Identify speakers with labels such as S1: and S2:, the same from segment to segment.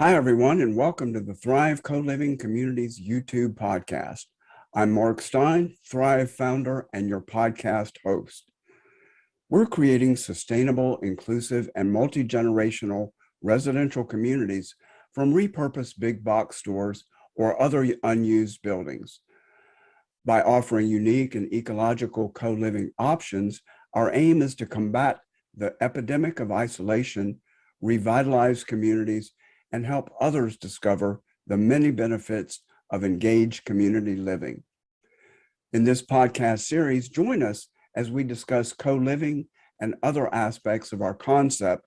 S1: Hi, everyone, and welcome to the Thrive Co-Living Communities YouTube podcast. I'm Mark Stein, Thrive founder and your podcast host. We're creating sustainable, inclusive, and multi-generational residential communities from repurposed big box stores or other unused buildings. By offering unique and ecological co-living options, our aim is to combat the epidemic of isolation, revitalize communities, and help others discover the many benefits of engaged community living. In this podcast series, join us as we discuss co-living and other aspects of our concept,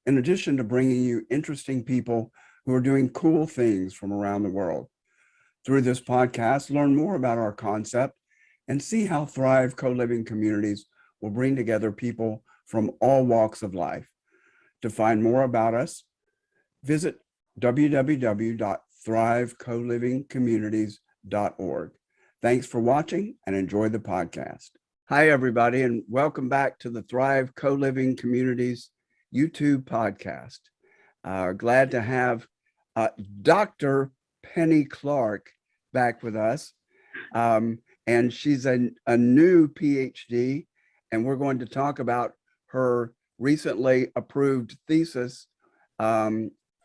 S1: in addition to bringing you interesting people who are doing cool things from around the world. Through this podcast, learn more about our concept and see how Thrive co-living communities will bring together people from all walks of life. To find more about us, visit www.thrivecolivingcommunities.org. Thanks for watching and enjoy the podcast. Hi, everybody, and welcome back to the Thrive Co-Living Communities YouTube podcast. Glad to have Dr. Penny Clark back with us. And she's a new PhD, and we're going to talk about her recently approved thesis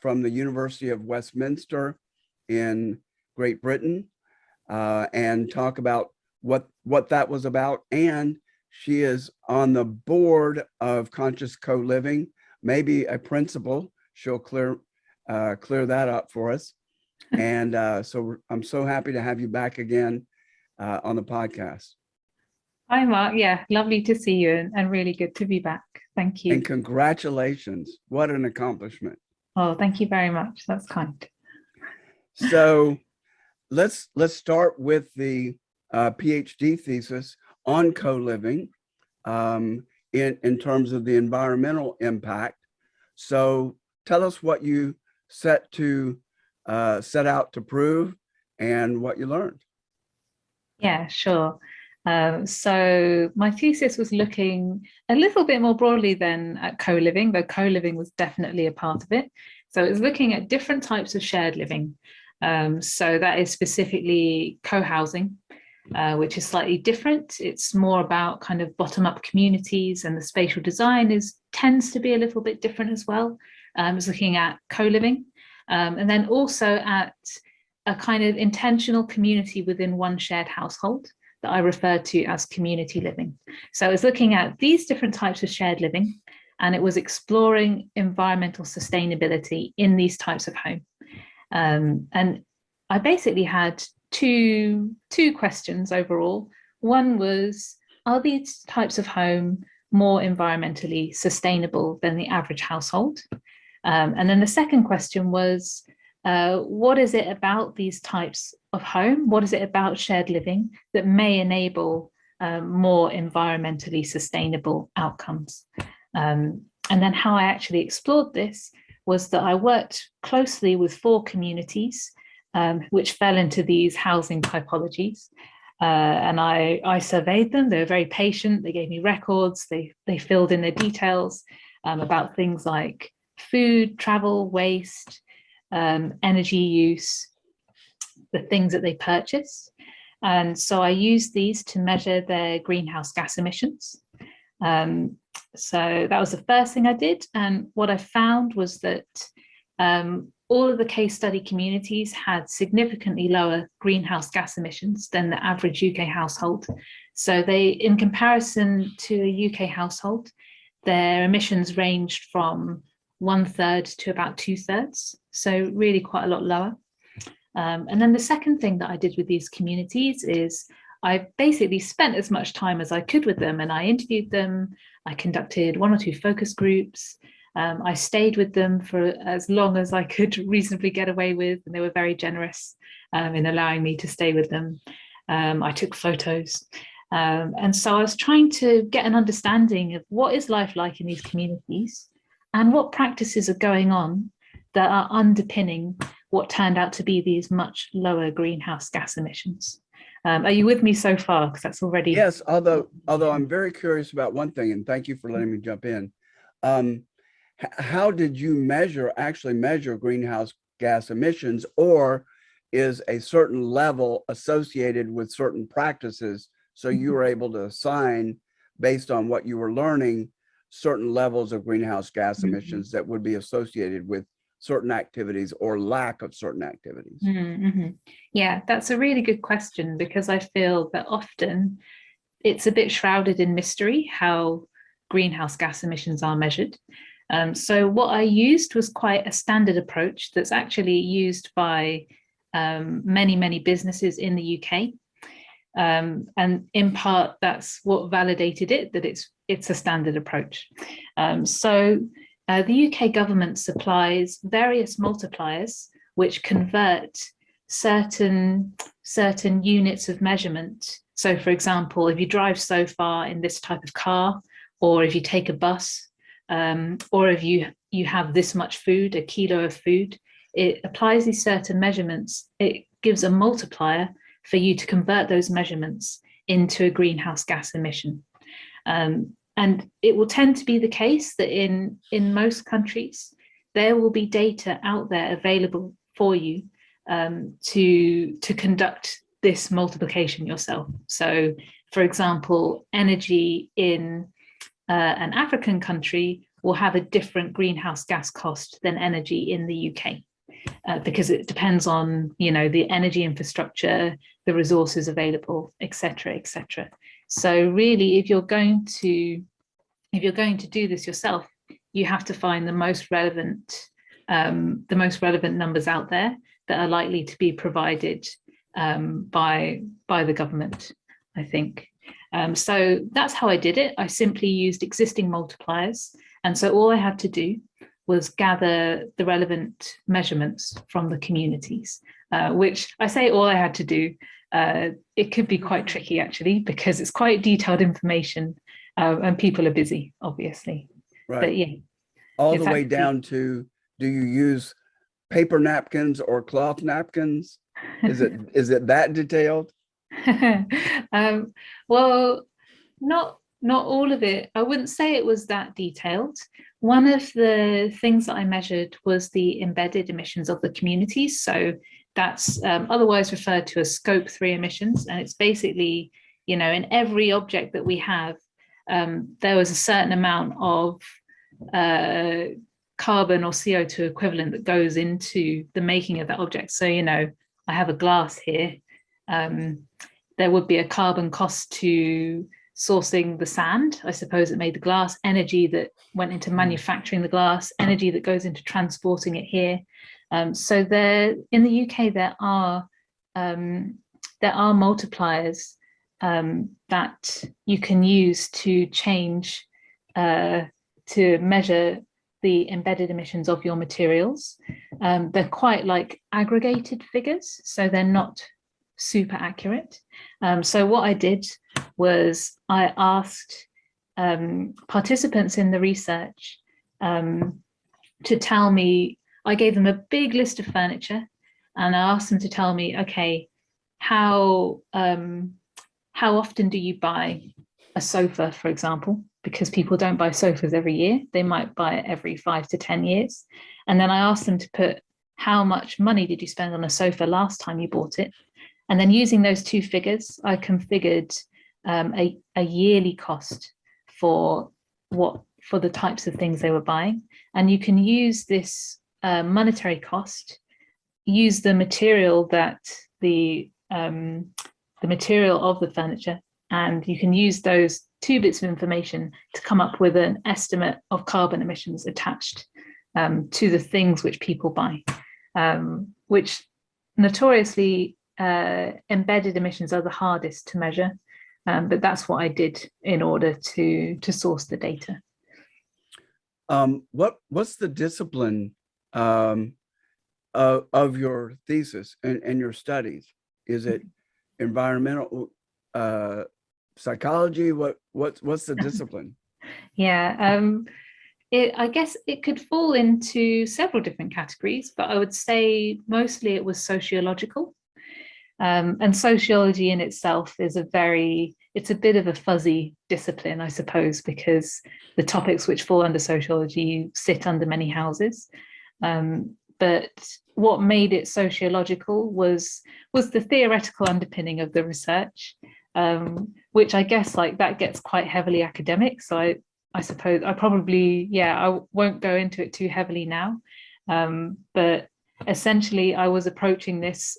S1: from the University of Westminster in Great Britain, and talk about what that was about. And she is on the board of Conscious Co-Living, maybe a principal. She'll clear that up for us. And so I'm so happy to have you back again on the podcast.
S2: Hi, Mark. Yeah, lovely to see you and really good to be back. Thank you.
S1: And congratulations. What an accomplishment.
S2: Oh, thank you very much. That's kind.
S1: So let's start with the PhD thesis on co-living in terms of the environmental impact. So tell us what you set out to prove and what you learned.
S2: Yeah, sure. So my thesis was looking a little bit more broadly than at co-living, though co-living was definitely a part of it. So it was looking at different types of shared living. So that is specifically cohousing, which is slightly different. It's more about kind of bottom-up communities, and the spatial design tends to be a little bit different as well. I was looking at co-living, and then also at a kind of intentional community within one shared household that I refer to as community living. So I was looking at these different types of shared living, and it was exploring environmental sustainability in these types of home. And I basically had two questions overall. One was, are these types of home more environmentally sustainable than the average household? And then the second question was, what is it about these types of home? What is it about shared living that may enable more environmentally sustainable outcomes? And then how I actually explored this was that I worked closely with 4 communities, which fell into these housing typologies. And I surveyed them. They were very patient. They gave me records. They filled in their details about things like food, travel, waste, energy use, the things that they purchase. And so I used these to measure their greenhouse gas emissions. So that was the first thing I did. And what I found was that all of the case study communities had significantly lower greenhouse gas emissions than the average UK household. So they, in comparison to a UK household, their emissions ranged from 1/3 to about 2/3. So really quite a lot lower. And then the second thing that I did with these communities is I basically spent as much time as I could with them, and I interviewed them. I conducted 1 or 2 focus groups. I stayed with them for as long as I could reasonably get away with, and they were very generous in allowing me to stay with them. I took photos. And so I was trying to get an understanding of what is life like in these communities and what practices are going on that are underpinning what turned out to be these much lower greenhouse gas emissions. Are you with me so far? Because that's already...
S1: Yes, although I'm very curious about one thing, and thank you for letting me jump in. How did you actually measure greenhouse gas emissions, or is a certain level associated with certain practices? So you were able to assign, based on what you were learning, certain levels of greenhouse gas emissions that would be associated with certain activities or lack of certain activities.
S2: Yeah, that's a really good question, because I feel that often it's a bit shrouded in mystery how greenhouse gas emissions are measured. So what I used was quite a standard approach that's actually used by many businesses in the UK. And in part, that's what validated it, that it's a standard approach. The UK government supplies various multipliers which convert certain units of measurement. So, for example, if you drive so far in this type of car, or if you take a bus, or if you have this much food, a kilo of food, it applies these certain measurements. It gives a multiplier for you to convert those measurements into a greenhouse gas emission. And it will tend to be the case that in most countries, there will be data out there available for you to conduct this multiplication yourself. So, for example, energy in an African country will have a different greenhouse gas cost than energy in the UK. Because it depends on, the energy infrastructure, the resources available, etc., etc. So really, if you're going to do this yourself, you have to find the most relevant numbers out there that are likely to be provided by the government, I think. So that's how I did it. I simply used existing multipliers, and so all I had to do was gather the relevant measurements from the communities, which I say all I had to do. It could be quite tricky, actually, because it's quite detailed information and people are busy, obviously.
S1: Right.
S2: But yeah.
S1: All the way down to, do you use paper napkins or cloth napkins? Is it that detailed?
S2: Well, not all of it. I wouldn't say it was that detailed. One of the things that I measured was the embedded emissions of the communities. So that's otherwise referred to as scope 3 emissions. And it's basically, in every object that we have, there was a certain amount of carbon or CO2 equivalent that goes into the making of that object. So, I have a glass here. There would be a carbon cost to sourcing the sand, I suppose, that made the glass, energy that went into manufacturing the glass, energy that goes into transporting it here. So there, in the UK, there are multipliers that you can use to change, to measure the embedded emissions of your materials. They're quite like aggregated figures, so they're not super accurate. So what I did was I asked participants in the research to tell me. I gave them a big list of furniture, and I asked them to tell me, okay, how often do you buy a sofa, for example? Because people don't buy sofas every year. They might buy it every 5 to 10 years. And then I asked them to put, how much money did you spend on a sofa last time you bought it? And then using those two figures, I configured a yearly cost for the types of things they were buying. And you can use this monetary cost, use the material that the material of the furniture, and you can use those two bits of information to come up with an estimate of carbon emissions attached to the things which people buy, which notoriously embedded emissions are the hardest to measure, but that's what I did in order to source the data.
S1: What's the discipline of your thesis and your studies? Is it environmental psychology? What's the discipline?
S2: Yeah, I guess it could fall into several different categories, but I would say mostly it was sociological. And sociology in itself is it's a bit of a fuzzy discipline, I suppose, because the topics which fall under sociology sit under many houses. but what made it sociological was the theoretical underpinning of the research, which I guess like that gets quite heavily academic. So I suppose I probably, I won't go into it too heavily now. But essentially, I was approaching this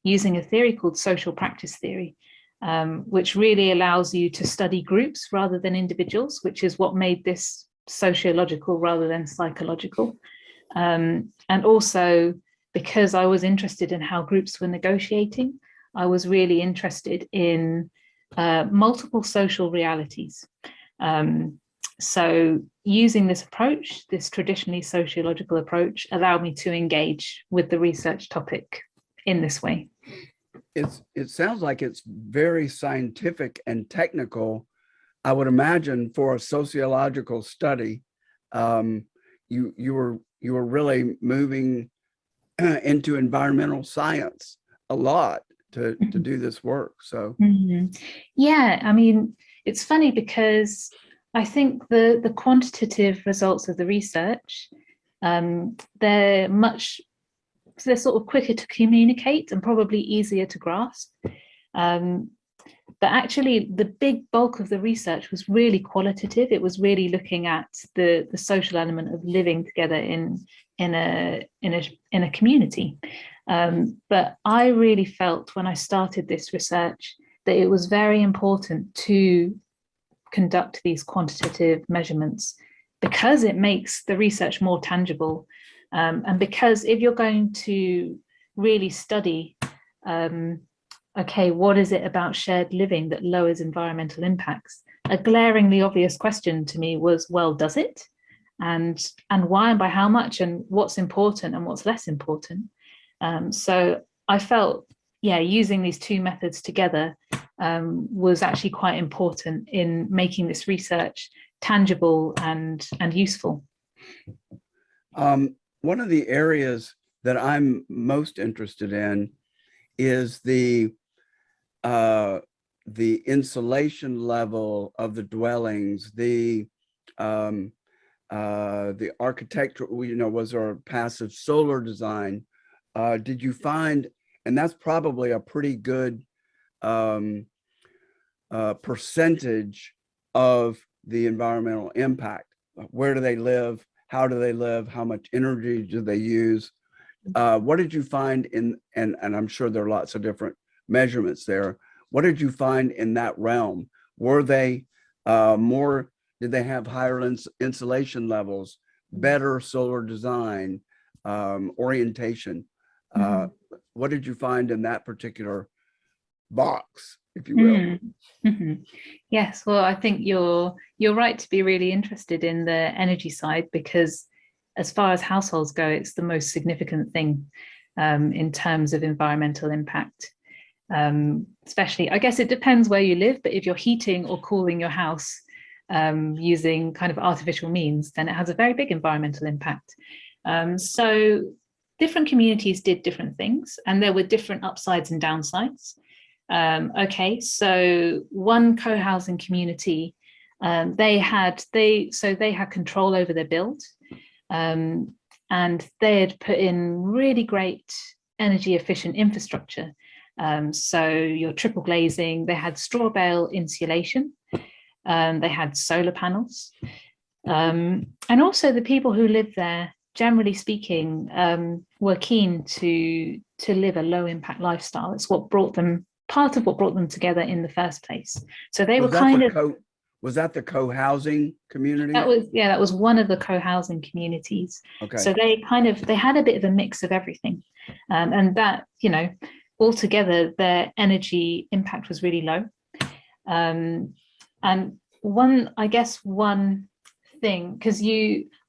S2: using a theory called social practice theory, which really allows you to study groups rather than individuals, which is what made this sociological rather than psychological. And also, because I was interested in how groups were negotiating, I was really interested in multiple social realities. So using this approach, this traditionally sociological approach, allowed me to engage with the research topic in this way.
S1: It sounds like it's very scientific and technical. I would imagine for a sociological study, you were really moving into environmental science a lot to do this work. So
S2: yeah, I mean, it's funny because I think the quantitative results of the research, they're sort of quicker to communicate and probably easier to grasp. But actually, the big bulk of the research was really qualitative. It was really looking at the social element of living together in a community. But I really felt when I started this research that it was very important to conduct these quantitative measurements because it makes the research more tangible. And because if you're going to really study, okay, what is it about shared living that lowers environmental impacts? A glaringly obvious question to me was, well, does it? And why and by how much, and what's important and what's less important? So I felt, using these two methods together was actually quite important in making this research tangible and useful.
S1: One of the areas that I'm most interested in is the insulation level of the dwellings, the architecture, was there a passive solar design? Did you find, and that's probably a pretty good percentage of the environmental impact. Where do they live? How do they live? How much energy do they use? What did you find and I'm sure there are lots of different measurements there. What did you find in that realm? Were they did they have higher insulation levels, better solar design, orientation? What did you find in that particular box, if you will?
S2: Yes, well, I think you're right to be really interested in the energy side, because as far as households go, it's the most significant thing in terms of environmental impact. Especially, I guess it depends where you live, but if you're heating or cooling your house using kind of artificial means, then it has a very big environmental impact. So different communities did different things, and there were different upsides and downsides. Okay, so one co-housing community, they had control over their build, and they had put in really great energy efficient infrastructure. So your triple glazing, they had straw bale insulation, they had solar panels, and also the people who lived there, generally speaking, were keen to live a low impact lifestyle. It's part of what brought them together in the first place. So they were kind of.
S1: Was that the co-housing community?
S2: That was one of the co-housing communities.
S1: Okay.
S2: So they had a bit of a mix of everything, and that, altogether their energy impact was really low. And one thing, because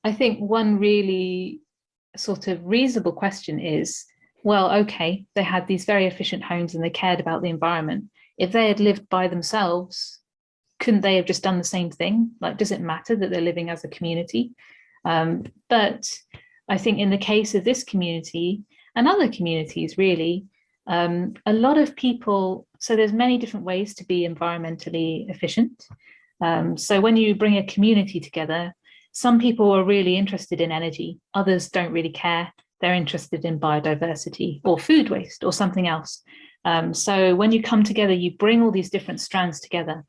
S2: I think one really sort of reasonable question is, well, okay, they had these very efficient homes and they cared about the environment. If they had lived by themselves, couldn't they have just done the same thing? Like, does it matter that they're living as a community? But I think in the case of this community and other communities, really, a lot of people, so there's many different ways to be environmentally efficient. So when you bring a community together, some people are really interested in energy, others don't really care. They're interested in biodiversity or food waste or something else. So when you come together, you bring all these different strands together.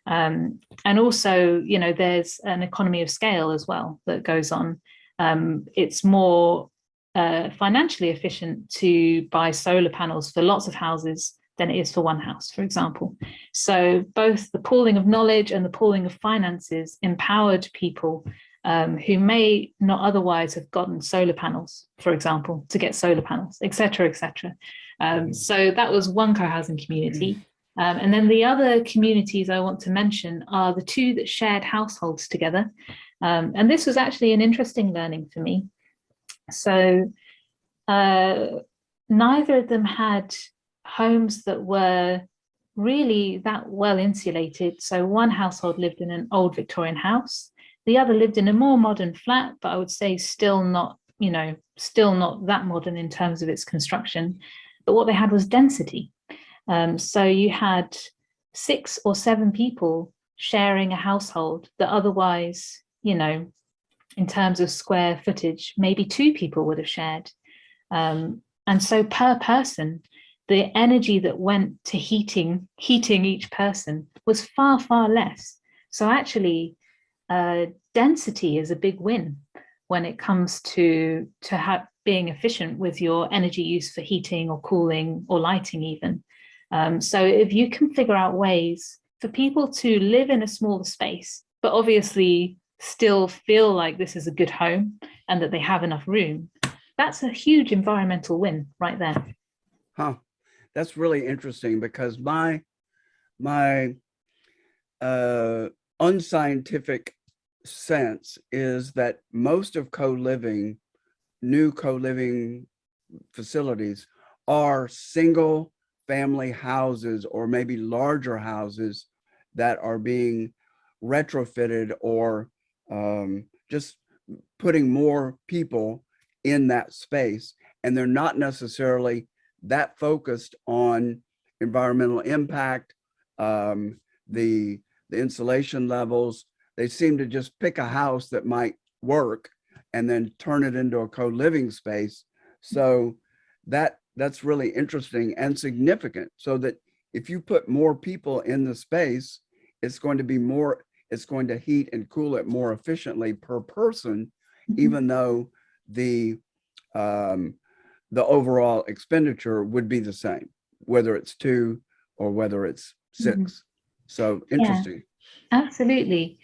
S2: And also, you know, there's an economy of scale as well that goes on. It's more financially efficient to buy solar panels for lots of houses than it is for one house, for example. So both the pooling of knowledge and the pooling of finances empowered people who may not otherwise have gotten solar panels, for example, to get solar panels, et cetera, et cetera. So that was one co-housing community. And then the other communities I want to mention are the two that shared households together. And this was actually an interesting learning for me. So neither of them had homes that were really that well insulated. So one household lived in an old Victorian house. The other lived in a more modern flat, but I would say still not, you know, still not that modern in terms of its construction. But what they had was density. So you had 6 or 7 people sharing a household that otherwise, you know, in terms of square footage, maybe 2 people would have shared. And so per person, the energy that went to heating each person was far, far less. So actually, density is a big win when it comes to being efficient with your energy use for heating or cooling or lighting even. So if you can figure out ways for people to live in a smaller space, but obviously still feel like this is a good home and that they have enough room, that's a huge environmental win right there.
S1: Huh. That's really interesting because my unscientific sense is that most of new co-living facilities are single family houses or maybe larger houses that are being retrofitted or just putting more people in that space. And they're not necessarily that focused on environmental impact, the insulation levels. They seem to just pick a house that might work and then turn it into a co-living space. So that's really interesting and significant, so that if you put more people in the space, it's going to heat and cool it more efficiently per person, even though the overall expenditure would be the same, whether it's 2 or whether it's 6. So interesting.
S2: Yeah, absolutely.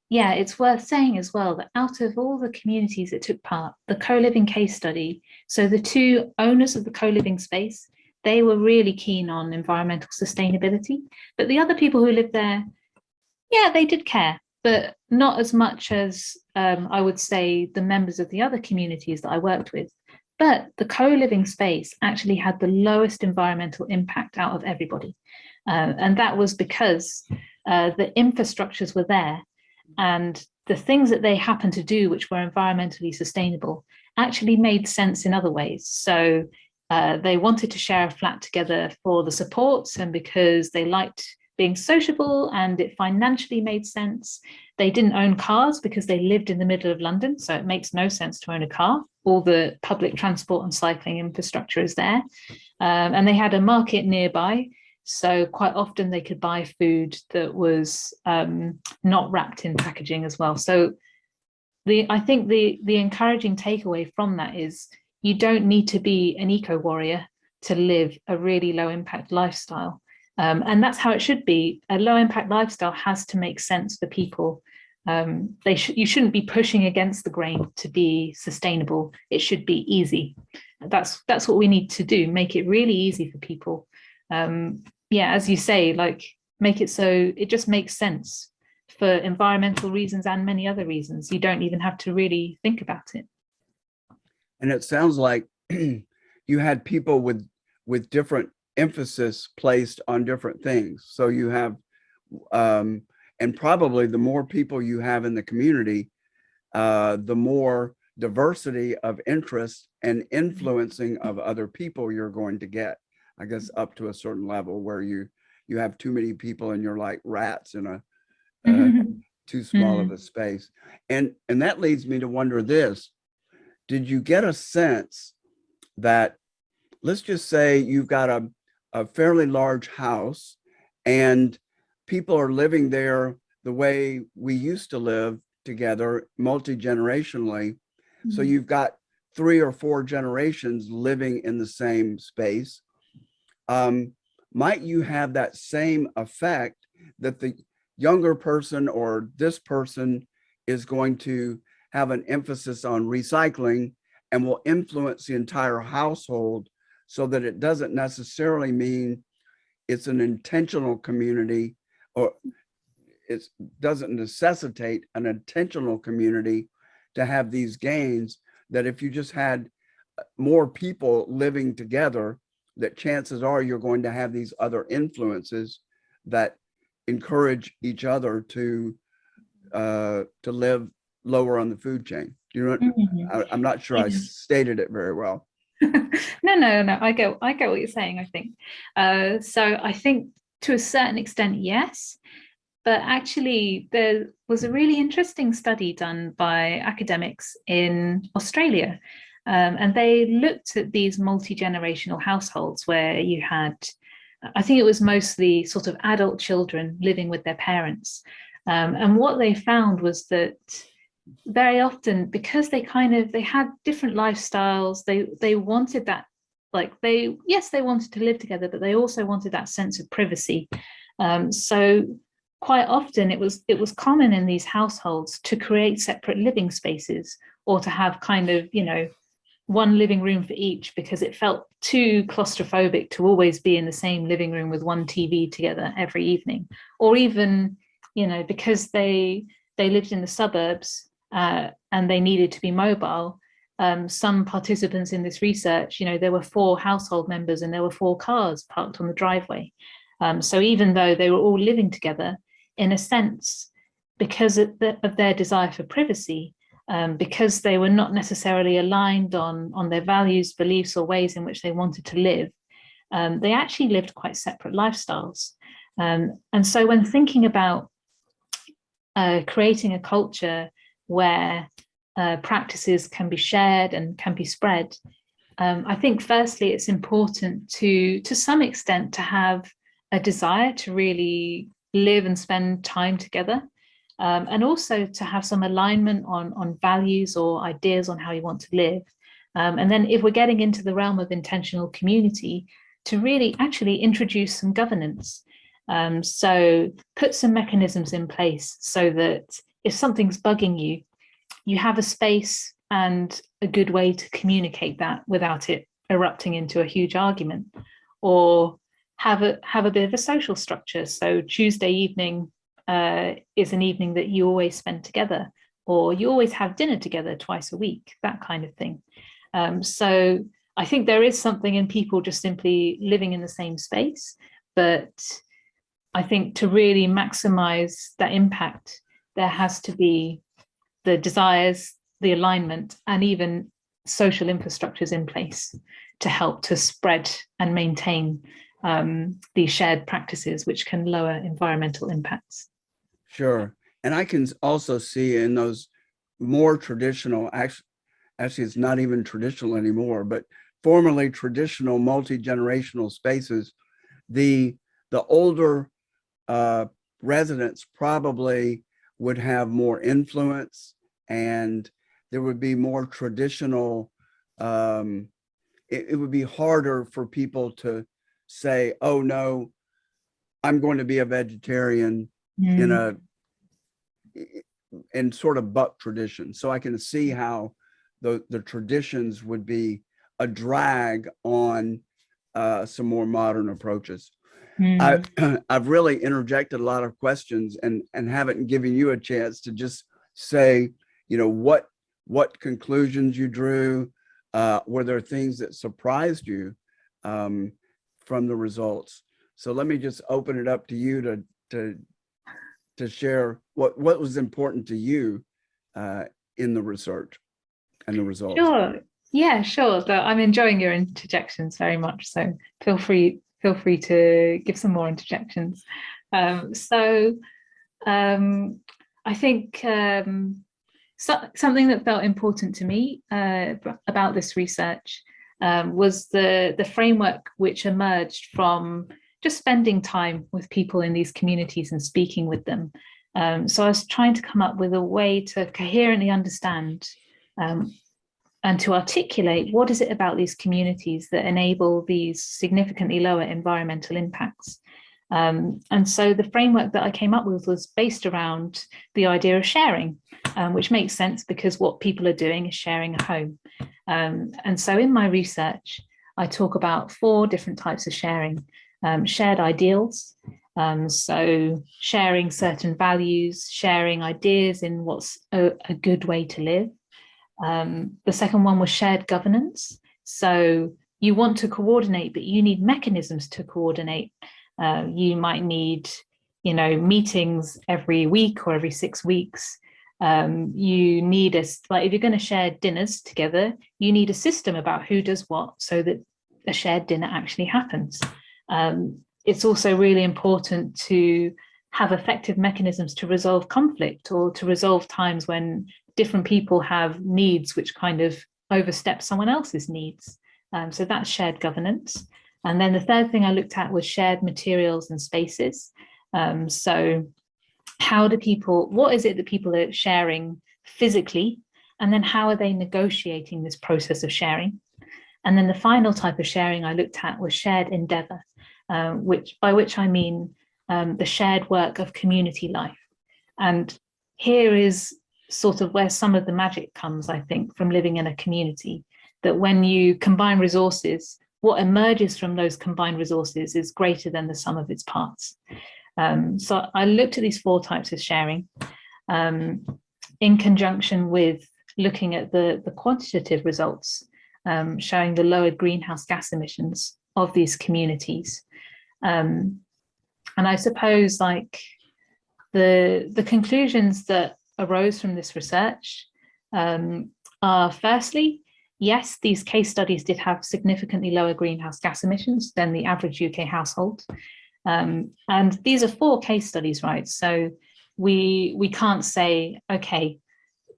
S2: Yeah, it's worth saying as well that out of all the communities that took part, the co-living case study, so the 2 owners of the co-living space, they were really keen on environmental sustainability. But the other people who lived there, yeah, they did care, but not as much as I would say the members of the other communities that I worked with. But the co-living space actually had the lowest environmental impact out of everybody. And that was because the infrastructures were there, and the things that they happened to do, which were environmentally sustainable, actually made sense in other ways. So they wanted to share a flat together for the supports and because they liked being sociable and it financially made sense. They didn't own cars because they lived in the middle of London, so it makes no sense to own a car. All the public transport and cycling infrastructure is there. And they had a market nearby, so quite often they could buy food that was not wrapped in packaging as well. So I think the encouraging takeaway from that is you don't need to be an eco warrior to live a really low impact lifestyle. And that's how it should be. A low impact lifestyle has to make sense for people. You shouldn't be pushing against the grain to be sustainable. It should be easy. That's what we need to do. Make it really easy for people. Yeah, as you say, like make it so it just makes sense for environmental reasons and many other reasons. You don't even have to really think about it.
S1: And it sounds like you had people with different emphasis placed on different things. So you have, and probably the more people you have in the community, the more diversity of interest and influencing of other people you're going to get. I guess up to a certain level where you have too many people and you're like rats in too small of a space. And that leads me to wonder this. Did you get a sense that, let's just say you've got a fairly large house and people are living there the way we used to live together, multi-generationally. So you've got 3 or 4 generations living in the same space. Might you have that same effect that the younger person or this person is going to have an emphasis on recycling and will influence the entire household, so that it doesn't necessarily mean it's an intentional community, or it doesn't necessitate an intentional community to have these gains, that if you just had more people living together, that chances are you're going to have these other influences that encourage each other to live lower on the food chain. You know, I'm not sure I stated it very well.
S2: No. I get what you're saying, I think. So I think to a certain extent, yes. But actually, there was a really interesting study done by academics in Australia. And they looked at these multi-generational households where you had, I think it was mostly sort of adult children living with their parents. And what they found was that very often, because they had different lifestyles, they wanted that, they wanted to live together, but they also wanted that sense of privacy. So quite often it was common in these households to create separate living spaces, or to have one living room for each, because it felt too claustrophobic to always be in the same living room with one TV together every evening. Or even, because they lived in the suburbs and they needed to be mobile. Some participants in this research, there were 4 household members and there were 4 cars parked on the driveway. So even though they were all living together, in a sense, because of their desire for privacy, because they were not necessarily aligned on their values, beliefs, or ways in which they wanted to live, they actually lived quite separate lifestyles. And so when thinking about creating a culture where practices can be shared and can be spread, I think firstly it's important to some extent to have a desire to really live and spend time together, and also to have some alignment on values or ideas on how you want to live. And then if we're getting into the realm of intentional community, to really actually introduce some governance. So put some mechanisms in place so that if something's bugging you, you have a space and a good way to communicate that without it erupting into a huge argument. Or have a bit of a social structure. So Tuesday evening is an evening that you always spend together, or you always have dinner together twice a week, that kind of thing. So I think there is something in people just simply living in the same space, but I think to really maximize that impact, there has to be the desires, the alignment, and even social infrastructures in place to help to spread and maintain these shared practices, which can lower environmental impacts.
S1: Sure. And I can also see in those more traditional, actually it's not even traditional anymore, but formerly traditional multi-generational spaces, the older residents probably would have more influence, and there would be more traditional, it would be harder for people to say, oh no, I'm going to be a vegetarian in sort of buck tradition. So I can see how the traditions would be a drag on some more modern approaches. I've really interjected a lot of questions and haven't given you a chance to just say, what conclusions you drew. Were there things that surprised you from the results? So let me just open it up to you to share what was important to you in the research and the results.
S2: Sure. Yeah, sure. So I'm enjoying your interjections very much. So feel free to give some more interjections. So I think something that felt important to me about this research was the framework which emerged from just spending time with people in these communities and speaking with them. So I was trying to come up with a way to coherently understand and to articulate what is it about these communities that enable these significantly lower environmental impacts. And so the framework that I came up with was based around the idea of sharing, which makes sense because what people are doing is sharing a home. And so in my research, I talk about 4 different types of sharing. Shared ideals, so sharing certain values, sharing ideas in what's a good way to live. The second one was shared governance. So you want to coordinate, but you need mechanisms to coordinate. You might need, meetings every week or every 6 weeks. You need like if you're going to share dinners together, you need a system about who does what so that a shared dinner actually happens. It's also really important to have effective mechanisms to resolve conflict or to resolve times when different people have needs which kind of overstep someone else's needs. So that's shared governance. And then the third thing I looked at was shared materials and spaces. So what is it that people are sharing physically? And then how are they negotiating this process of sharing? And then the final type of sharing I looked at was shared endeavor, by which I mean the shared work of community life. And here is sort of where some of the magic comes, I think, from living in a community, that when you combine resources, what emerges from those combined resources is greater than the sum of its parts. So I looked at these 4 types of sharing in conjunction with looking at the quantitative results, showing the lowered greenhouse gas emissions of these communities. And I suppose like the conclusions that arose from this research are firstly, yes, these case studies did have significantly lower greenhouse gas emissions than the average UK household. And these are 4 case studies, right? So we can't say, okay,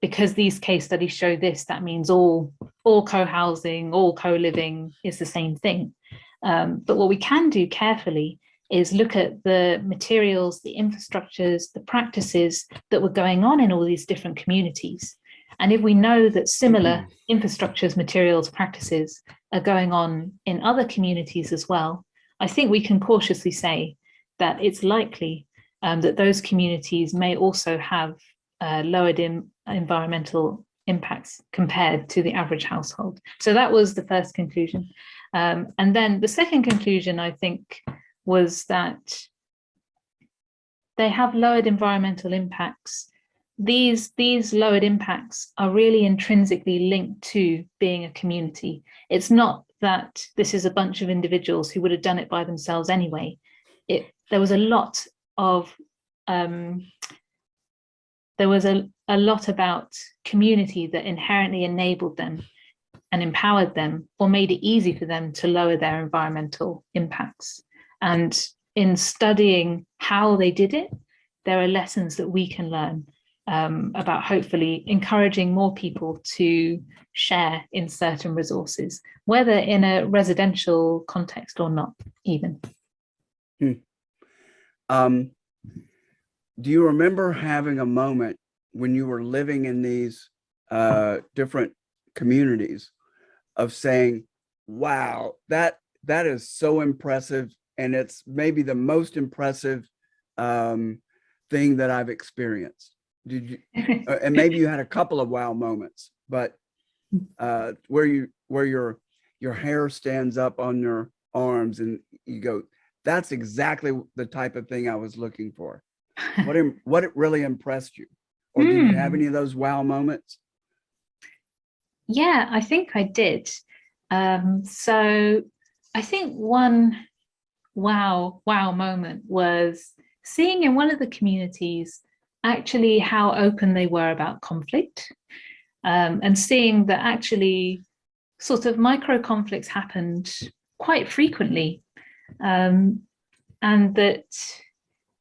S2: because these case studies show this, that means all co-housing, all co-living is the same thing. But what we can do carefully is look at the materials, the infrastructures, the practices that were going on in all these different communities. And if we know that similar infrastructures, materials, practices are going on in other communities as well, I think we can cautiously say that it's likely that those communities may also have lowered environmental impacts compared to the average household. So that was the first conclusion. And then the second conclusion, I think, was that they have lowered environmental impacts. These lowered impacts are really intrinsically linked to being a community. It's not that this is a bunch of individuals who would have done it by themselves anyway. There was a lot of a lot about community that inherently enabled them and empowered them or made it easy for them to lower their environmental impacts. And in studying how they did it, there are lessons that we can learn about hopefully encouraging more people to share in certain resources, whether in a residential context or not, even.
S1: Do you remember having a moment when you were living in these different communities of saying, wow, that is so impressive, and it's maybe the most impressive thing that I've experienced? Did you? And maybe you had a couple of wow moments, but where your hair stands up on your arms and you go, that's exactly the type of thing I was looking for. What it really impressed you? Or did you have any of those wow moments?
S2: Yeah, I think I did. So I think one wow moment was seeing in one of the communities actually how open they were about conflict, and seeing that actually sort of micro conflicts happened quite frequently, and that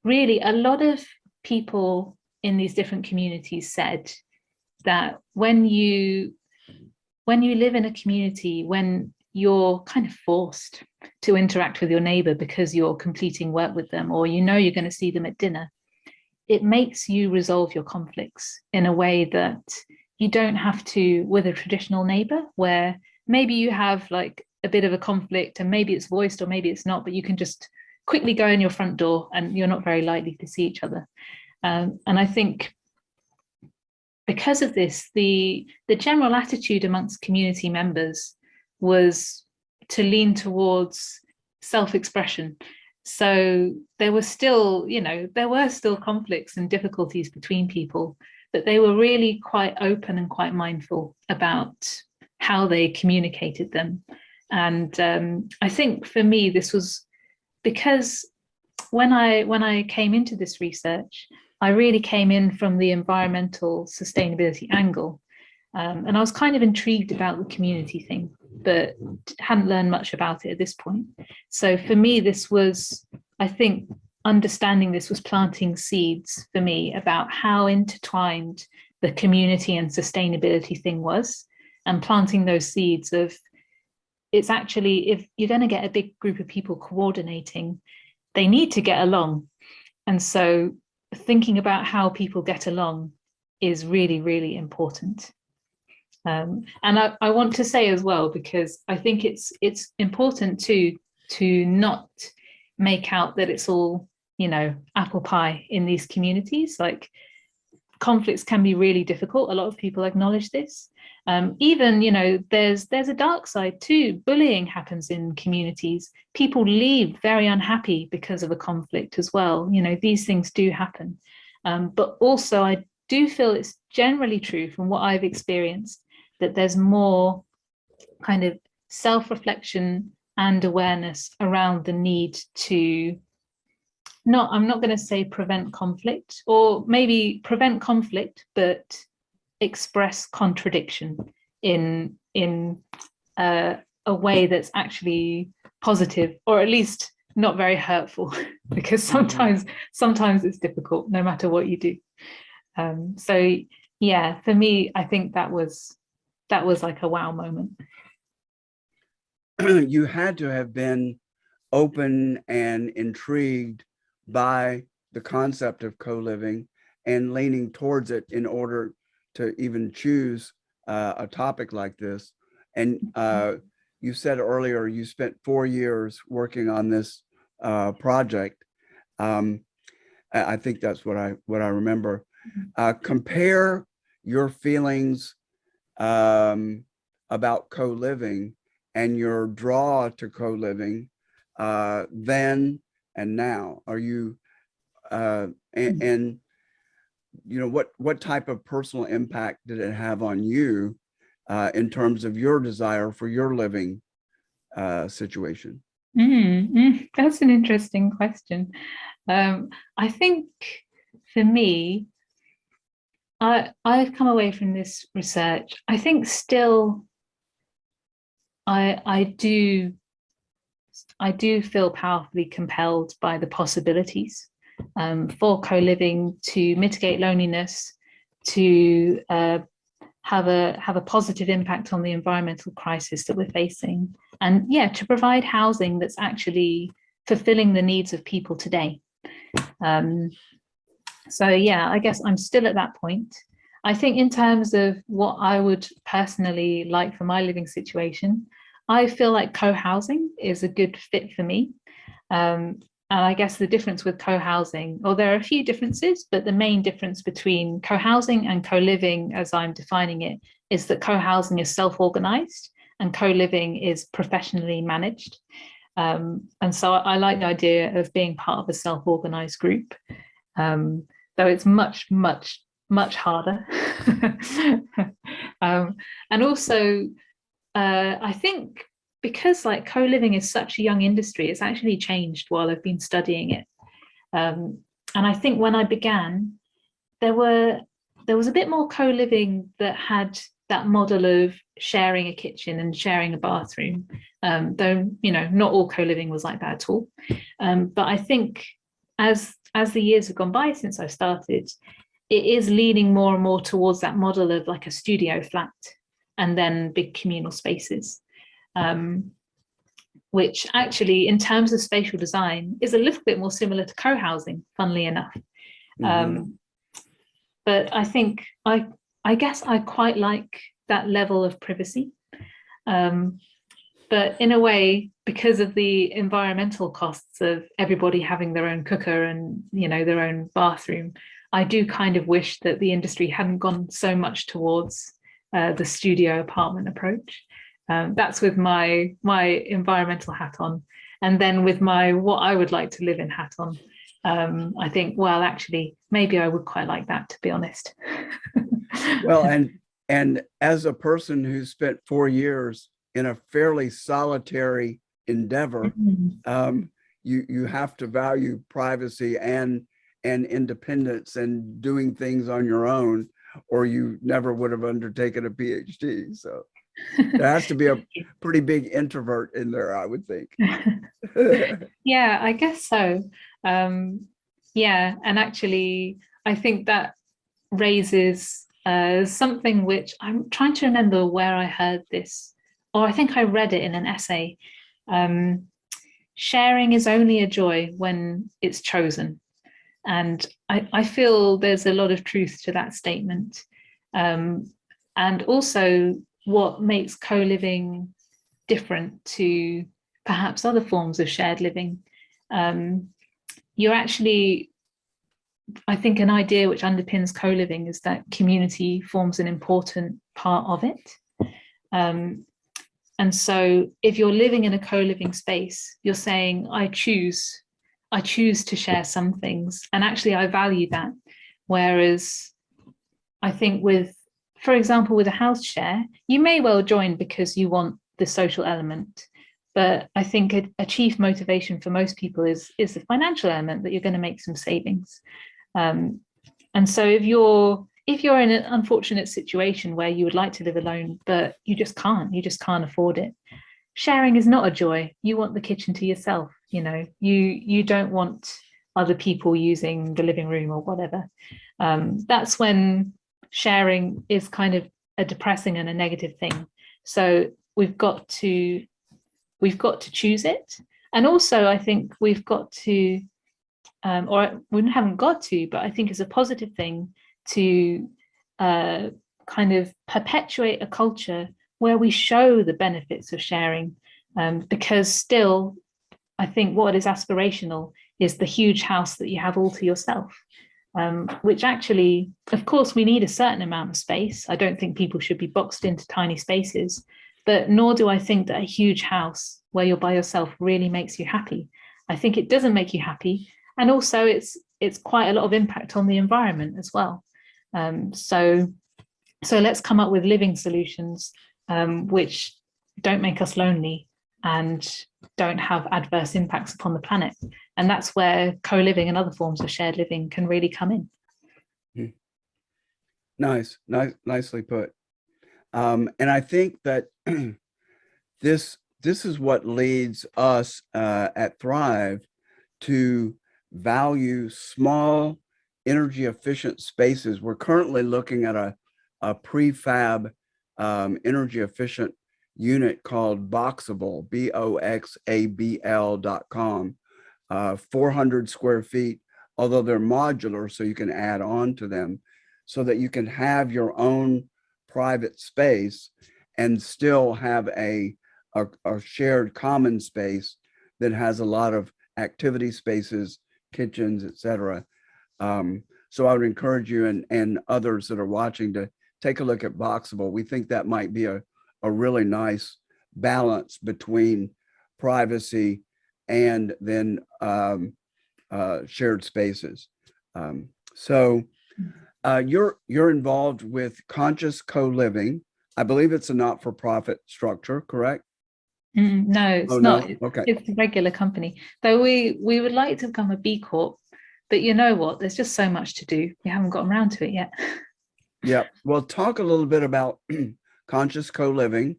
S2: really a lot of people in these different communities said that when you live in a community, when you're kind of forced to interact with your neighbor because you're completing work with them, or you know you're going to see them at dinner, it makes you resolve your conflicts in a way that you don't have to with a traditional neighbor, where maybe you have like a bit of a conflict and maybe it's voiced or maybe it's not, but you can just quickly go in your front door and you're not very likely to see each other. And I think because of this, the general attitude amongst community members was to lean towards self-expression. So there were still, there were still conflicts and difficulties between people, but they were really quite open and quite mindful about how they communicated them. And I think for me, this was because when I came into this research, I really came in from the environmental sustainability angle. And I was kind of intrigued about the community thing, but hadn't learned much about it at this point. So for me, this was, I think, understanding this was planting seeds for me about how intertwined the community and sustainability thing was, and planting those seeds of, it's actually, if you're going to get a big group of people coordinating, they need to get along. And so thinking about how people get along is really, really important. And I want to say as well, because I think it's important to not make out that it's all, apple pie in these communities. Like, conflicts can be really difficult. A lot of people acknowledge this. Even, there's a dark side too. Bullying happens in communities. People leave very unhappy because of a conflict as well. These things do happen. But also I do feel it's generally true from what I've experienced that there's more kind of self-reflection and awareness around the need to I'm not going to say prevent conflict, or maybe prevent conflict, but express contradiction in a way that's actually positive, or at least not very hurtful, because sometimes it's difficult no matter what you do. So yeah, for me, I think that was like a wow moment.
S1: You had to have been open and intrigued by the concept of co-living and leaning towards it in order to even choose a topic like this. And you said earlier you spent 4 years working on this project. I think that's what I remember. Compare your feelings about co-living and your draw to co-living then and now. Are you and what type of personal impact did it have on you in terms of your desire for your living situation?
S2: That's an interesting question. I think for me, I've come away from this research. I think still I do feel powerfully compelled by the possibilities for co-living to mitigate loneliness, to have a positive impact on the environmental crisis that we're facing, and yeah, to provide housing that's actually fulfilling the needs of people today. So yeah, I guess I'm still at that point. I think in terms of what I would personally like for my living situation, I feel like co-housing is a good fit for me. And I guess the difference with co-housing, or there are a few differences, but the main difference between co-housing and co-living, as I'm defining it, is that co-housing is self-organized and co-living is professionally managed. And so I like the idea of being part of a self-organized group, though it's much, much, much harder. And also, I think because like co-living is such a young industry, it's actually changed while I've been studying it. And I think when I began, there was a bit more co-living that had that model of sharing a kitchen and sharing a bathroom, though not all co-living was like that at all. But I think as the years have gone by since I started, it is leaning more and more towards that model of like a studio flat and then big communal spaces, which actually, in terms of spatial design, is a little bit more similar to co-housing, funnily enough. But I think I guess I quite like that level of privacy. But in a way, because of the environmental costs of everybody having their own cooker and, you know, their own bathroom, I do kind of wish that the industry hadn't gone so much towards the studio apartment approach. That's with my environmental hat on, and then with my what I would like to live in hat on. I think, well, actually, maybe I would quite like that, to be honest.
S1: Well, and as a person who spent 4 years in a fairly solitary endeavor, you have to value privacy and independence and doing things on your own, or you never would have undertaken a PhD. So there has to be a pretty big introvert in there, I would think.
S2: Yeah, I guess so. Yeah, and actually, I think that raises something which I'm trying to remember where I heard this, or I think I read it in an essay. Sharing is only a joy when it's chosen. And I feel there's a lot of truth to that statement. And also, what makes co-living different to perhaps other forms of shared living. You're actually, I think an idea which underpins co-living is that community forms an important part of it. And so if you're living in a co-living space, you're saying, I choose to share some things. And actually, I value that. Whereas I think for example, with a house share, you may well join because you want the social element. But I think a chief motivation for most people is the financial element, that you're going to make some savings. And so if you're in an unfortunate situation where you would like to live alone, but you just can't afford it, sharing is not a joy. You want the kitchen to yourself. You know, you don't want other people using the living room or whatever. That's when sharing is kind of a depressing and a negative thing. So we've got to choose it. And also, I think we've got to, or we haven't got to, but I think it's a positive thing to kind of perpetuate a culture where we show the benefits of sharing, because still, I think what is aspirational is the huge house that you have all to yourself, which actually, of course, we need a certain amount of space. I don't think people should be boxed into tiny spaces, but nor do I think that a huge house where you're by yourself really makes you happy. I think it doesn't make you happy. And also it's quite a lot of impact on the environment as well. So let's come up with living solutions which don't make us lonely and don't have adverse impacts upon the planet. And that's where co-living and other forms of shared living can really come in.
S1: Nicely put. And I think that this is what leads us at Thrive to value small, energy efficient spaces. We're currently looking at a prefab energy efficient unit called Boxable, BOXABL.com, 400 square feet, although they're modular, so you can add on to them, so that you can have your own private space and still have a shared common space that has a lot of activity spaces, kitchens, etc. So I would encourage you and others that are watching to take a look at Boxable. We think that might be a really nice balance between privacy and then shared spaces. So you're involved with Conscious Co-Living. I believe it's a not-for-profit structure, correct?
S2: No, it's not.
S1: No? Okay.
S2: It's a regular company. Though we would like to become a B Corp, but you know what? There's just so much to do. We haven't gotten around to it yet.
S1: Yeah. Well, talk a little bit about Conscious Co-Living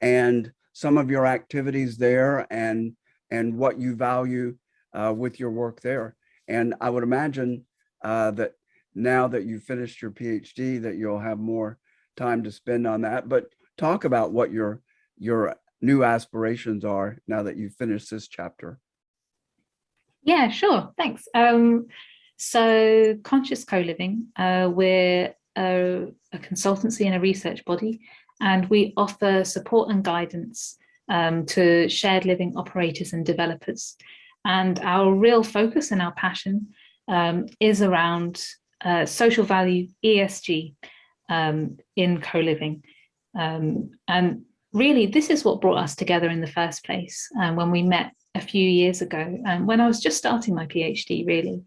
S1: and some of your activities there and what you value with your work there. And I would imagine that now that you've finished your PhD, that you'll have more time to spend on that. But talk about what your new aspirations are now that you've finished this chapter.
S2: Yeah, sure. Thanks. So Conscious Co-Living, we're a consultancy and a research body, and we offer support and guidance to shared living operators and developers. And our real focus and our passion is around social value, ESG, in co-living. And really, this is what brought us together in the first place when we met a few years ago. When I was just starting my PhD, really,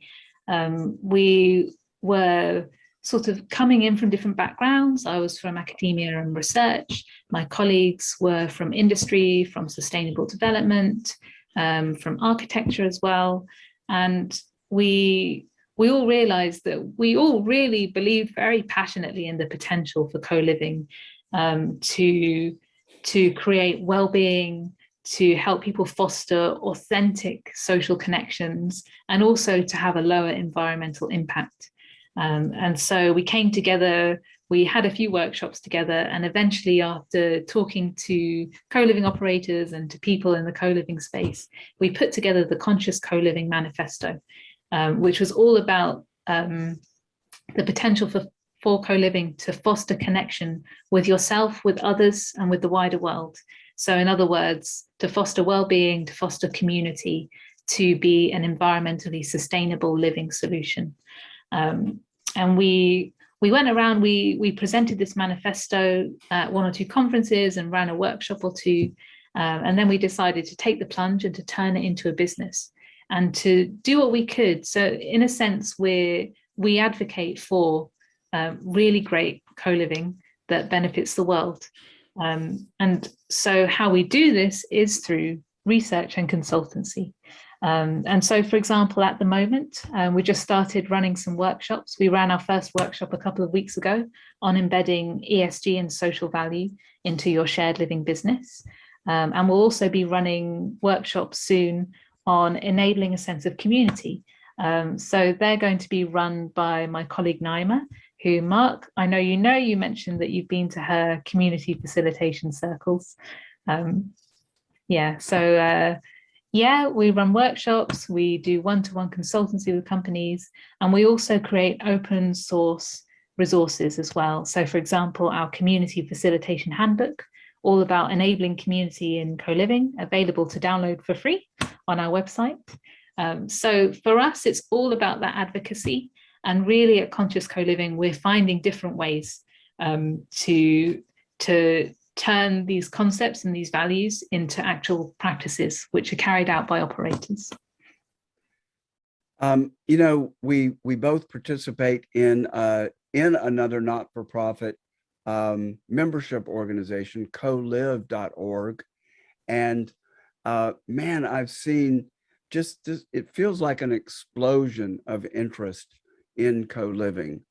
S2: we were sort of coming in from different backgrounds. I was from academia and research. My colleagues were from industry, from sustainable development, from architecture as well. And we all realized that we all really believed very passionately in the potential for co-living to create well-being, to help people foster authentic social connections, and also to have a lower environmental impact. And so we came together, we had a few workshops together, and eventually, after talking to co-living operators and to people in the co-living space, we put together the Conscious Co-Living Manifesto, which was all about the potential for co-living to foster connection with yourself, with others, and with the wider world. So in other words, to foster well-being, to foster community, to be an environmentally sustainable living solution. And we went around, we presented this manifesto at one or two conferences and ran a workshop or two. And then we decided to take the plunge and to turn it into a business and to do what we could. So in a sense, we advocate for really great co-living that benefits the world. And so how we do this is through research and consultancy. And so, for example, at the moment, we just started running some workshops. We ran our first workshop a couple of weeks ago on embedding ESG and social value into your shared living business. And we'll also be running workshops soon on enabling a sense of community. So they're going to be run by my colleague Naima, who, Mark, I know you mentioned that you've been to her community facilitation circles. We run workshops, we do one-to-one consultancy with companies, and we also create open source resources as well. So for example, our community facilitation handbook, all about enabling community in co-living, available to download for free on our website. So for us, it's all about that advocacy. And really at Conscious Co-Living, we're finding different ways to turn these concepts and these values into actual practices, which are carried out by operators.
S1: We both participate in another not-for-profit membership organization, colive.org. And man, I've seen just this, it feels like an explosion of interest in co-living.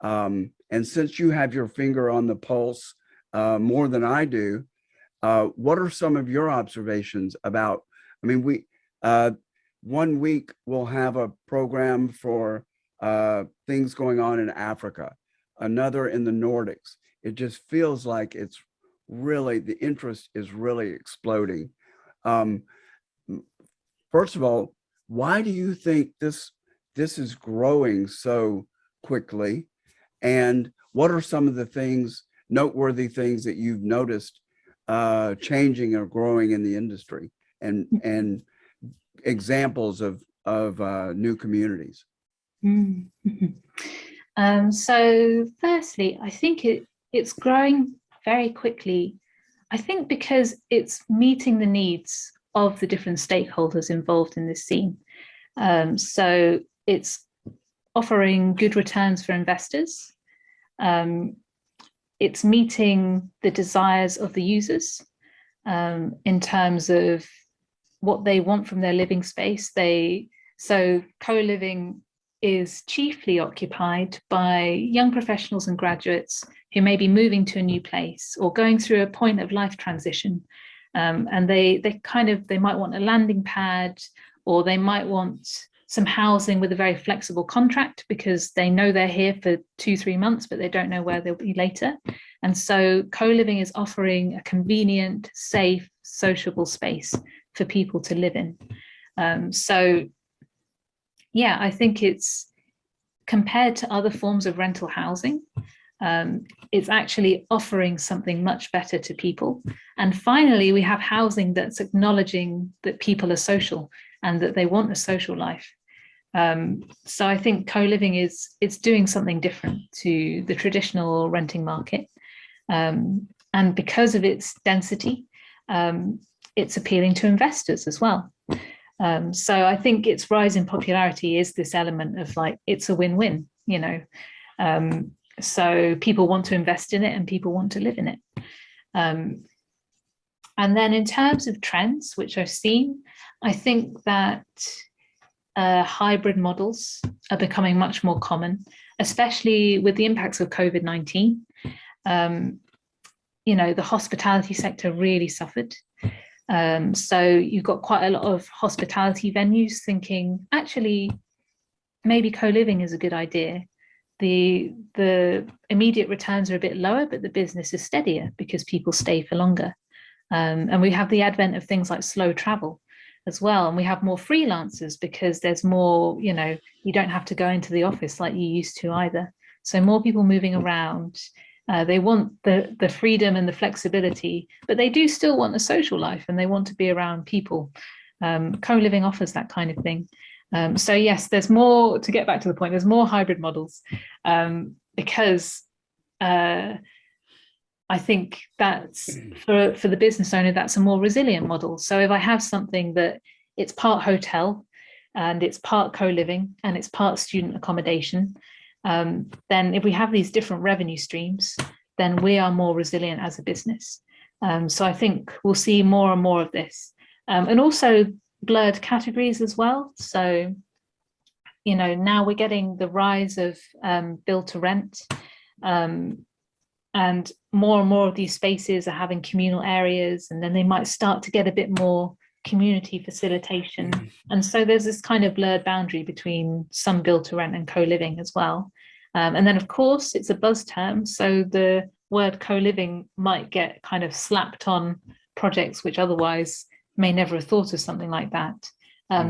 S1: And since you have your finger on the pulse more than I do, what are some of your observations about, one week we'll have a program for things going on in Africa, another in the Nordics. It just feels like it's really, the interest is really exploding. First of all, why do you think this is growing so quickly? And what are some of the noteworthy things that you've noticed changing or growing in the industry, and examples of new communities?
S2: Mm-hmm. So firstly, I think it's growing very quickly. I think because it's meeting the needs of the different stakeholders involved in this scene. So it's offering good returns for investors. It's meeting the desires of the users in terms of what they want from their living space. So co-living is chiefly occupied by young professionals and graduates who may be moving to a new place or going through a point of life transition. And they might want a landing pad, or they might want some housing with a very flexible contract because they know they're here for 2-3 months, but they don't know where they'll be later. And so co-living is offering a convenient, safe, sociable space for people to live in. So yeah, I think it's, compared to other forms of rental housing, it's actually offering something much better to people. And finally, we have housing that's acknowledging that people are social and that they want a social life. So I think co-living it's doing something different to the traditional renting market. And because of its density, it's appealing to investors as well. So I think its rise in popularity is this element of like, it's a win-win, you know. So people want to invest in it and people want to live in it. And then in terms of trends, which I've seen, I think that hybrid models are becoming much more common, especially with the impacts of COVID-19. You know, the hospitality sector really suffered. So you've got quite a lot of hospitality venues thinking, actually, maybe co-living is a good idea. The immediate returns are a bit lower, but the business is steadier because people stay for longer. And we have the advent of things like slow travel as well. And we have more freelancers because there's more, you know, you don't have to go into the office like you used to either. So more people moving around. They want the freedom and the flexibility, but they do still want a social life and they want to be around people. Co-living offers that kind of thing. So yes, there's more, to get back to the point, there's more hybrid models because I think that's for the business owner, that's a more resilient model. So if I have something that it's part hotel and it's part co-living and it's part student accommodation, then if we have these different revenue streams, then we are more resilient as a business. So I think we'll see more and more of this. And also blurred categories as well. So, you know, now we're getting the rise of build to rent. And more of these spaces are having communal areas, and then they might start to get a bit more community facilitation. And so there's this kind of blurred boundary between some build to rent and co-living as well. And then of course it's a buzz term. So the word co-living might get kind of slapped on projects which otherwise may never have thought of something like that.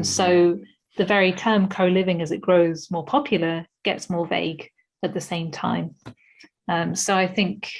S2: So the very term co-living, as it grows more popular, gets more vague at the same time. So I think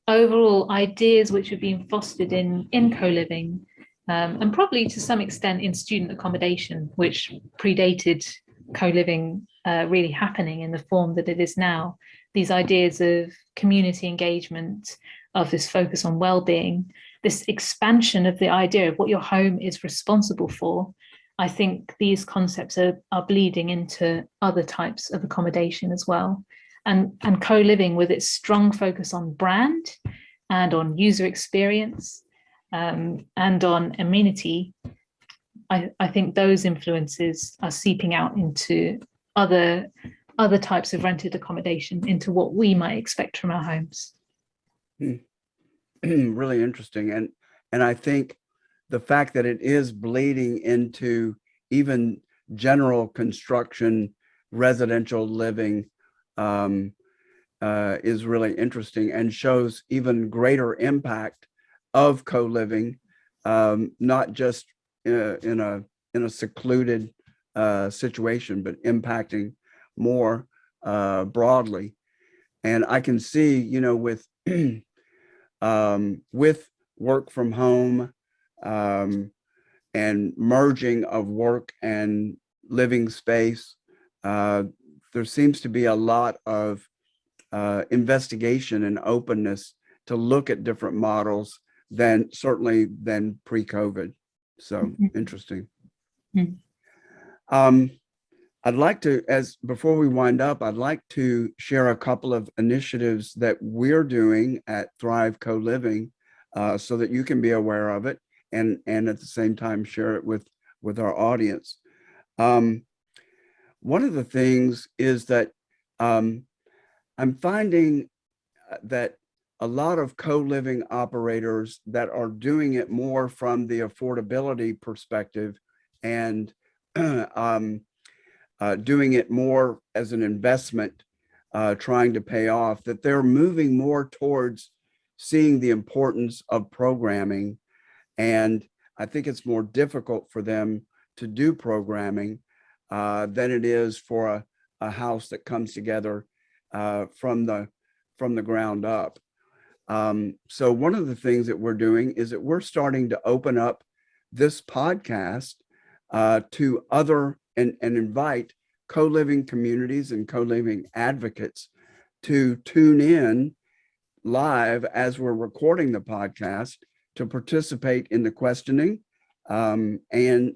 S2: overall ideas which are being fostered in co-living, and probably to some extent in student accommodation, which predated co-living really happening in the form that it is now, these ideas of community engagement, of this focus on well-being, this expansion of the idea of what your home is responsible for. I think these concepts are bleeding into other types of accommodation as well. And co-living, with its strong focus on brand and on user experience and on amenity, I think those influences are seeping out into other types of rented accommodation, into what we might expect from our homes.
S1: Really interesting. And I think the fact that it is bleeding into even general construction, residential living, is really interesting and shows even greater impact of co-living, not just in a secluded situation, but impacting more broadly. And I can see, you know, with work from home and merging of work and living space, there seems to be a lot of investigation and openness to look at different models than pre-COVID. So interesting. I'd like to, before we wind up, I'd like to share a couple of initiatives that we're doing at Thrive Co-Living, so that you can be aware of it and at the same time share it with our audience. One of the things is that I'm finding that a lot of co-living operators that are doing it more from the affordability perspective and doing it more as an investment, trying to pay off, that they're moving more towards seeing the importance of programming. And I think it's more difficult for them to do programming than it is for a house that comes together from the ground up. So one of the things that we're doing is that we're starting to open up this podcast to other and invite co-living communities and co-living advocates to tune in live as we're recording the podcast to participate in the questioning and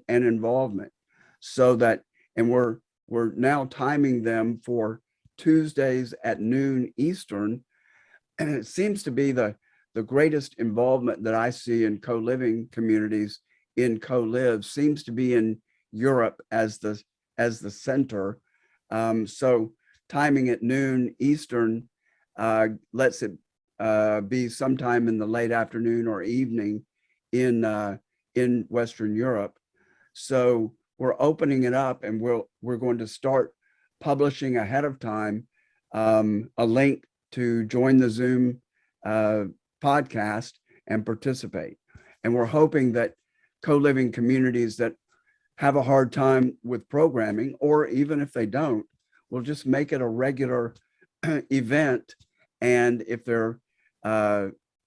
S1: involvement. So that, and we're now timing them for Tuesdays at noon Eastern. And it seems to be the greatest involvement that I see in co-living communities in co-live seems to be in Europe as the center. So timing at noon Eastern lets it be sometime in the late afternoon or evening in Western Europe. So we're opening it up, and we're going to start publishing ahead of time a link to join the Zoom podcast and participate. And we're hoping that co-living communities that have a hard time with programming, or even if they don't, will just make it a regular event. And if they're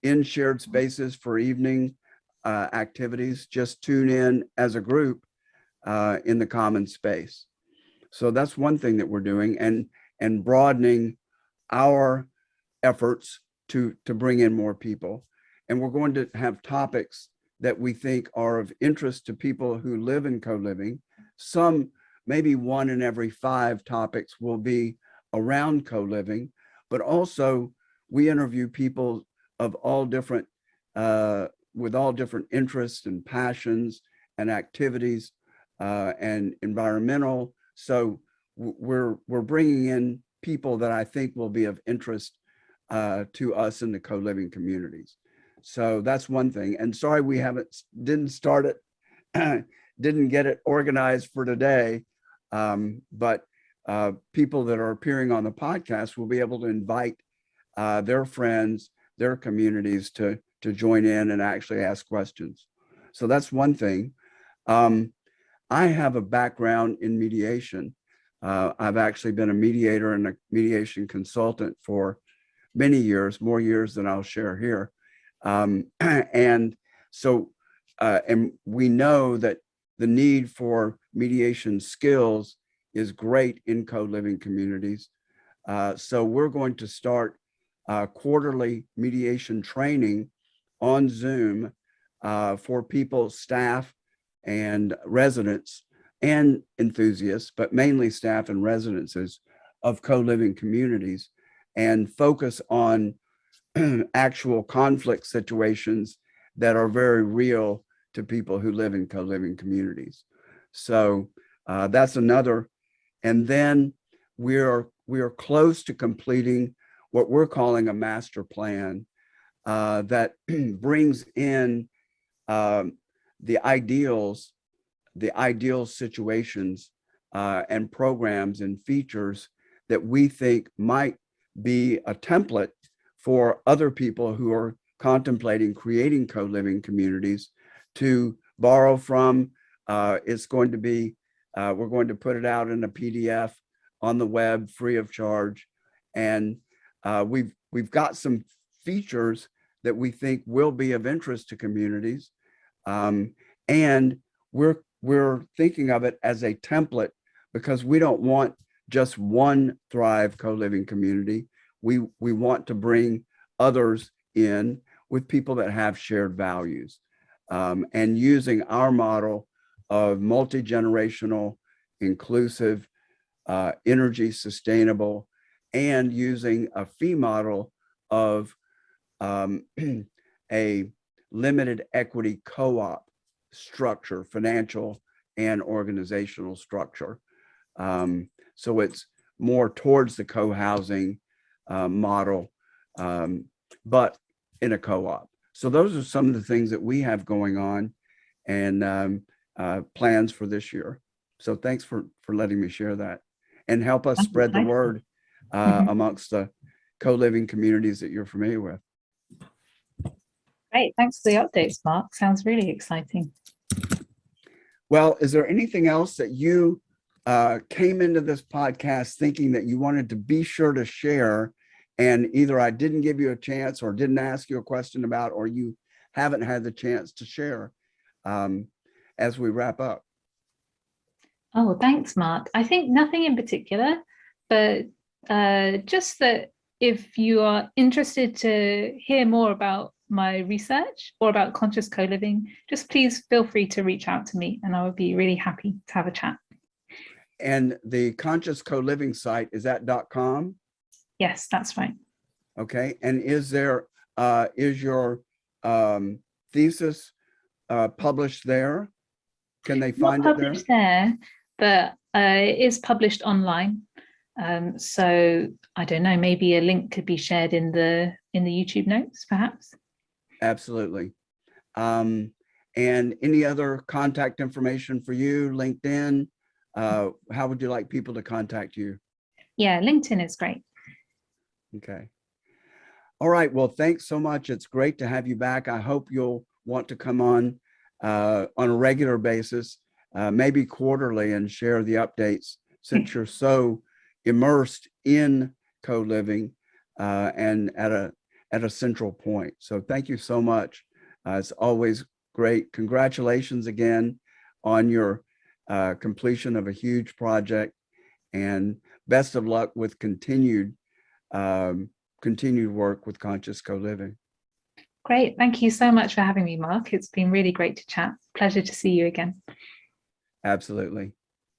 S1: in shared spaces for evening activities, just tune in as a group in the common space. So that's one thing that we're doing, and broadening our efforts to bring in more people. And we're going to have topics that we think are of interest to people who live in co-living. Some, maybe 1 in every 5 topics will be around co-living, but also we interview people of all different, with all different interests and passions and activities and environmental. So we're bringing in people that I think will be of interest to us in the co-living communities. So that's one thing. And sorry, we didn't start it, didn't get it organized for today. But people that are appearing on the podcast will be able to invite their friends, their communities to join in and actually ask questions. So that's one thing. I have a background in mediation. I've actually been a mediator and a mediation consultant for many years, more years than I'll share here. And so, and we know that the need for mediation skills is great in co-living communities. So we're going to start quarterly mediation training on Zoom for people, staff, and residents and enthusiasts, but mainly staff and residents of co-living communities, and focus on actual conflict situations that are very real to people who live in co-living communities. So that's another. And then we are close to completing what we're calling a master plan that brings in the ideal situations and programs and features that we think might be a template for other people who are contemplating creating co-living communities to borrow from. It's going to be, we're going to put it out in a PDF on the web free of charge. And we've got some features that we think will be of interest to communities. And we're thinking of it as a template because we don't want just one Thrive co-living community. We want to bring others in with people that have shared values, and using our model of multi-generational, inclusive, energy sustainable, and using a fee model of a limited equity co-op structure, financial and organizational structure. So it's more towards the co-housing model, but in a co-op. So those are some of the things that we have going on and plans for this year. So thanks for letting me share that and help us
S2: That's
S1: spread the
S2: exciting.
S1: word
S2: Mhm.
S1: amongst the co-living communities that you're familiar with.
S2: Great. Thanks for the updates, Mark. Sounds really exciting.
S1: Well, is there anything else that you came into this podcast thinking that you wanted to be sure to share, and either I didn't give you a chance or didn't ask you a question about, or you haven't had the chance to share as we wrap up?
S2: Oh, thanks, Mark. I think nothing in particular, but just that if you are interested to hear more about my research or about conscious co-living, just please feel free to reach out to me and I would be really happy to have a chat.
S1: And the conscious co-living site is at .com.
S2: Yes, that's right.
S1: Okay. And is your thesis published there? Can they
S2: Not
S1: find it there?
S2: published there, but it is published online. So I don't know, maybe a link could be shared in the YouTube notes, perhaps.
S1: Absolutely. And any other contact information for you? LinkedIn? How would you like people to contact you?
S2: Yeah, LinkedIn is great.
S1: Okay. All right. Well, thanks so much. It's great to have you back. I hope you'll want to come on a regular basis, maybe quarterly, and share the updates since you're so immersed in co-living and at a central point. So thank you so much. It's always great. Congratulations again on your completion of a huge project, and best of luck with continued work with conscious co-living.
S2: Great. Thank you so much for having me, Mark. It's been really great to chat. Pleasure to see you again.
S1: Absolutely.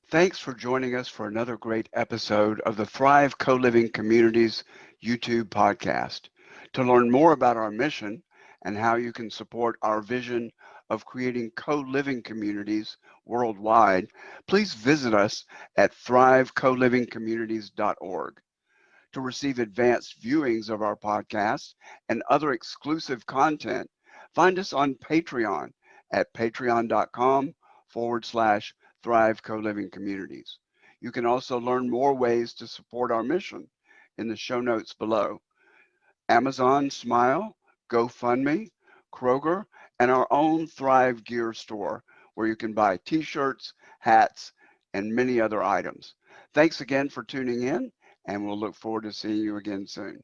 S1: Thanks for joining us for another great episode of the Thrive Co-Living Communities YouTube podcast. To learn more about our mission and how you can support our vision of creating co-living communities worldwide, please visit us at thrivecolivingcommunities.org. To receive advanced viewings of our podcast and other exclusive content, find us on Patreon at patreon.com/Thrive Co-Living Communities. You can also learn more ways to support our mission in the show notes below. Amazon Smile, GoFundMe, Kroger, and our own Thrive Gear store, where you can buy t-shirts, hats, and many other items. Thanks again for tuning in, and we'll look forward to seeing you again soon.